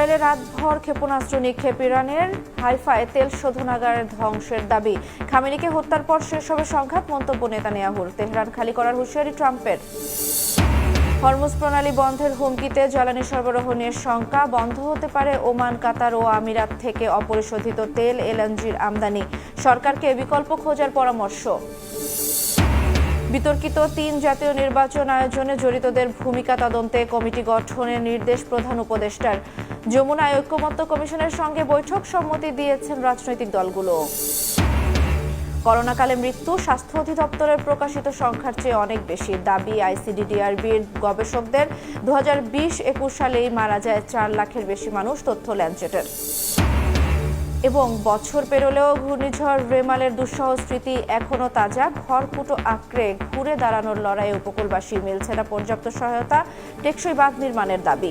ইসরায়েলে রাতভর ক্ষেপণাস্ত্র নিক্ষেপ, ইরানের হাইফায় তেল শোধনাগারের ধ্বংসের দাবি, খামেনিকে হত্যার পর শেষ হবে সংঘাত, মন্তব্য নেতানিয়াহুর, তেহরান খালি করার হুঁশিয়ারি ট্রাম্পের। হরমুজ প্রণালী বন্ধের হুমকিতে জ্বালানি সরবরাহ নিয়ে শঙ্কা, বন্ধ হতে পারে ওমান, কাতার ও আমিরাত থেকে অপরিশোধিত তেল এলএনজির আমদানি, সরকারকে বিকল্প খোঁজার পরামর্শ। বিতর্কিত ৩ জাতীয় নির্বাচন আয়োজনে জড়িতদের ভূমিকা তদন্তে কমিটি গঠনের নির্দেশ প্রধান উপদেষ্টার। যমুনায় ঐকমত্য কমিশনের সঙ্গে বৈঠক, সম্মতি দিয়েছেন রাজনৈতিক দলগুলো। করোনাকালে মৃত্যু স্বাস্থ্য অধিদপ্তরের প্রকাশিত সংখ্যার চেয়ে অনেক বেশি, দাবি আইসিডিডিআরবির গবেষকদের। 2020-21 সালেই মারা যায় 4 লাখের বেশি মানুষ, তথ্য ল্যাঞ্চেটের। এবং বছর পেরোলেও ঘূর্ণিঝড় রেমালের দুঃসহ স্মৃতি এখনো তাজা, খড়কুটো আঁকড়ে ঘুরে দাঁড়ানোর লড়াইয়ে উপকূলবাসী, মিলছে না পর্যাপ্ত সহায়তা, টেকসই বাঁধ নির্মাণের দাবি।